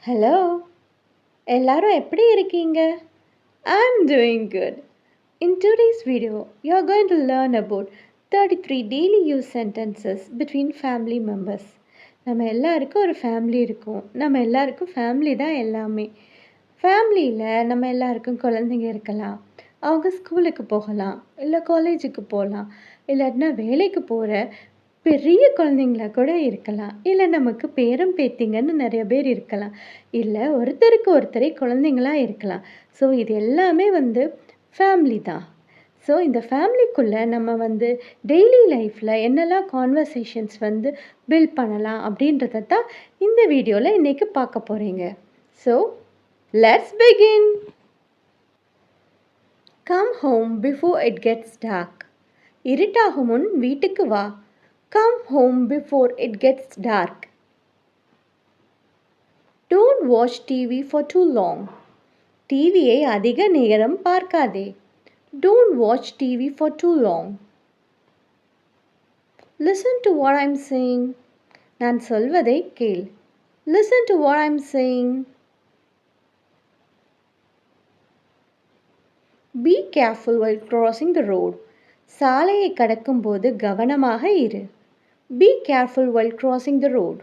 Hello எல்லாரும் எப்படி இருக்கீங்க? I'm doing good. In today's video, you're going to learn about 33 daily use sentences between family members. நம்ம எல்லாருக்கும் ஒரு ஃபேமிலி இருக்கும். நம்ம எல்லாருக்கும் ஃபேமிலி தான் எல்லாமே. ஃபேமிலியில் நம்ம எல்லாருக்கும் குழந்தைங்க இருக்கலாம். அவங்க ஸ்கூலுக்கு போகலாம், இல்லை காலேஜுக்கு போகலாம், இல்லாட்டினா வேலைக்கு போகிற பெரிய குழந்தைங்களா கூட இருக்கலாம். இல்லை நமக்கு பேரம் பேத்திங்கன்னு நிறைய பேர் இருக்கலாம். இல்லை ஒருத்தருக்கு ஒருத்தரே குழந்தைங்களா இருக்கலாம். ஸோ இது எல்லாமே ஃபேமிலி தான். ஸோ இந்த ஃபேமிலிக்குள்ளே நம்ம டெய்லி லைஃப்பில் என்னெல்லாம் கான்வர்சேஷன்ஸ் பில்ட் பண்ணலாம் அப்படின்றத தான் இந்த வீடியோவில் இன்றைக்கி பார்க்க போகிறீங்க. So let's begin. Come home before it gets dark. இருட்டாகும் முன் வீட்டுக்கு வா. Come home before it gets dark. Don't watch TV for too long. டிவியை அதிக நேரம் பார்க்காதே. Don't watch TV for too long. Listen to what I'm saying. நான் சொல்வதை கேள். Listen to what I'm saying. Be careful while crossing the road. சாலையை கடக்கும்போது கவனமாக இரு. Be careful while crossing the road.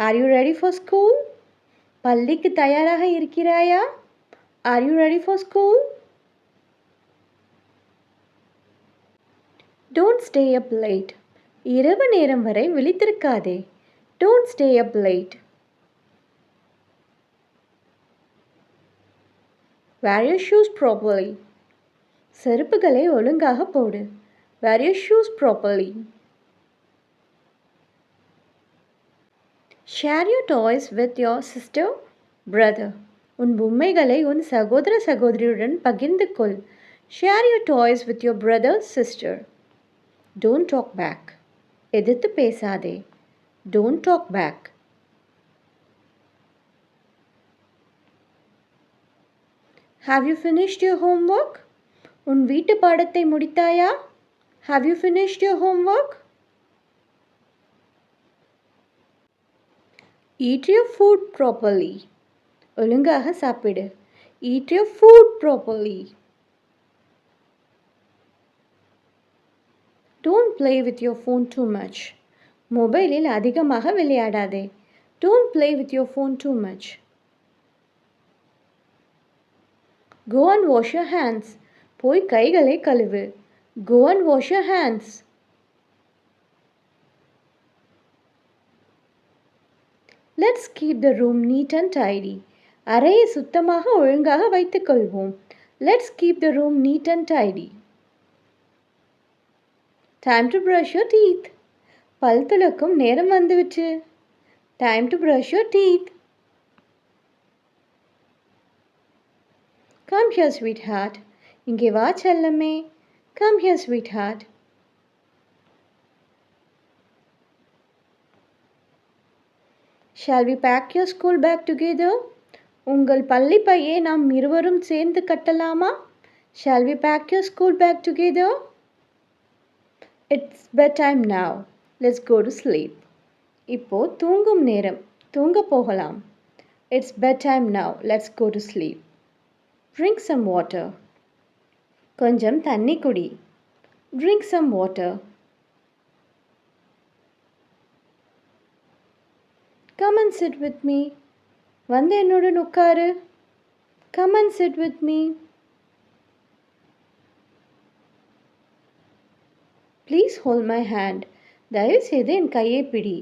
Are you ready for school? பள்ளிக்கு தயாராக இருக்கிறாயா? Are you ready for school? Don't stay up late. இரவு நேரம் வரை விழித்திருக்காதே. Don't stay up late. Wear your shoes properly. செருப்புகளை ஒழுங்காக போடு. Wear your shoes properly. Share your toys with your sister, brother. உன் பொம்மைகளை உன் சகோதர சகோதரியுடன் பகிர்ந்து கொள். Share your toys with your brother, sister. Don't talk back. எதிர்த்து பேசாதே. Don't talk back. Have you finished your homework? உன் வீட்டு பாடத்தை முடித்தாயா? Have you finished your homework? Eat your food properly. ஒழுங்காக சாப்பிடு. Eat your food properly. Don't play with your phone too much. மொபைலில் அதிகமாக விளையாடாதே. Don't play with your phone too much. Go and wash your hands. போய் கைகளை கழுவு. Go and wash your hands. Let's keep the room neat and tidy. அறையை சுத்தமாக ஒழுங்காக வைத்துக் கொள்வோம். Let's keep the room neat and tidy. Time to brush your teeth. பல் துலக்கும் நேரம் வந்துவிட்டு. Time to brush your teeth. Come here, sweetheart. இங்கே வா செல்லமே. Come here, sweetheart. Shall we pack your school bag together? உங்கள் பள்ளி பையை நாம் இருவரும் சேர்ந்து கட்டலாமா? Shall we pack your school bag together? It's bedtime now. Let's go to sleep. இப்போ தூங்கும் நேரம். தூங்க போகலாம். It's bedtime now. Let's go to sleep. Drink some water. கொஞ்சம் தண்ணி குடி. Drink some water. Come and sit with me. வந்து என்னுடன் உட்காரு. Come and sit with me. Please hold my hand. தயவு செய்து என் கையை பிடி.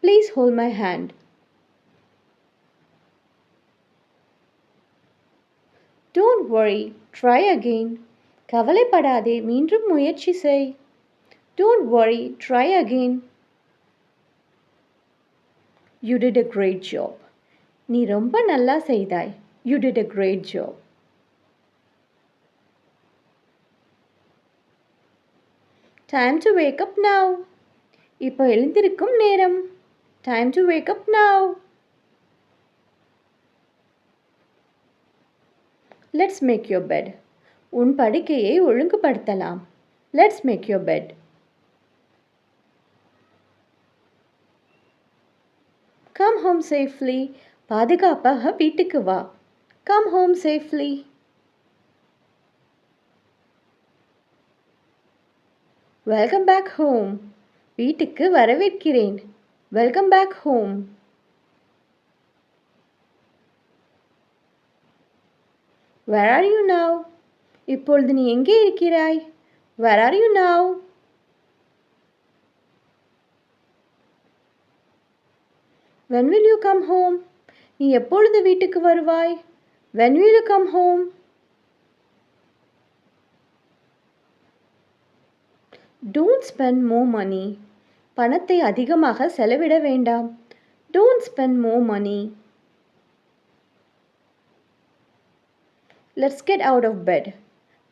Please hold my hand. Don't worry. Try again. கவலைப்படாதே. மீண்டும் முயற்சி செய். Don't worry. Try again. You did a great job. நீ ரொம்ப நல்லா செய்தாய். You did a great job. Time to wake up now. இப்போ எழுந்திருக்கும் நேரம். Time to wake up now. Let's make your bed. உன் படுக்கையை ஒழுங்குபடுத்தலாம். Let's make your bed. Come home safely. பாதுகாப்பாக வீட்டுக்கு வா. Come home safely. Welcome back home. வீட்டுக்கு வரவேற்கிறேன். Welcome back home. Where are you now? இப்பொழுது நீ எங்கே இருக்கிறாய்? Where are you now? When will you come home? நீ எப்பொழுது வீட்டுக்கு வருவாய்? When will you come home? Don't spend more money. பணத்தை அதிகமாக செலவிட வேண்டாம். Don't spend more money. Let's get out of bed.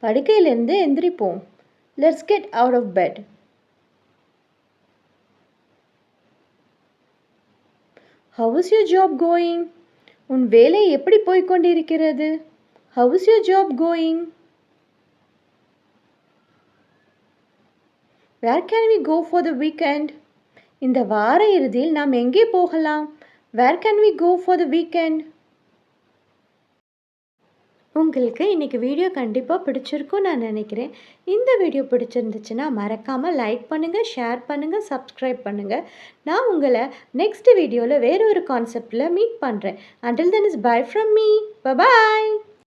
படுக்கையிலிருந்து எந்திரிப்போம். Let's get out of bed. How is your job going? உன் வேலை எப்படி போய்க் கொண்டிருக்கிறது? How is your job going? Where can we go for the weekend? இந்த வார இறுதியில் நாம் எங்கே போகலாம்? Where can we go for the weekend? உங்களுக்கு இன்றைக்கி வீடியோ கண்டிப்பாக பிடிச்சிருக்கும்னு நான் நினைக்கிறேன். இந்த வீடியோ பிடிச்சிருந்துச்சுன்னா மறக்காமல் லைக் பண்ணுங்கள், ஷேர் பண்ணுங்கள், சப்ஸ்கிரைப் பண்ணுங்கள். நான் உங்களை நெக்ஸ்ட் வீடியோவில் வேறு ஒரு கான்செப்டில் மீட் பண்ணுறேன். Until then is bye from me. Bye bye.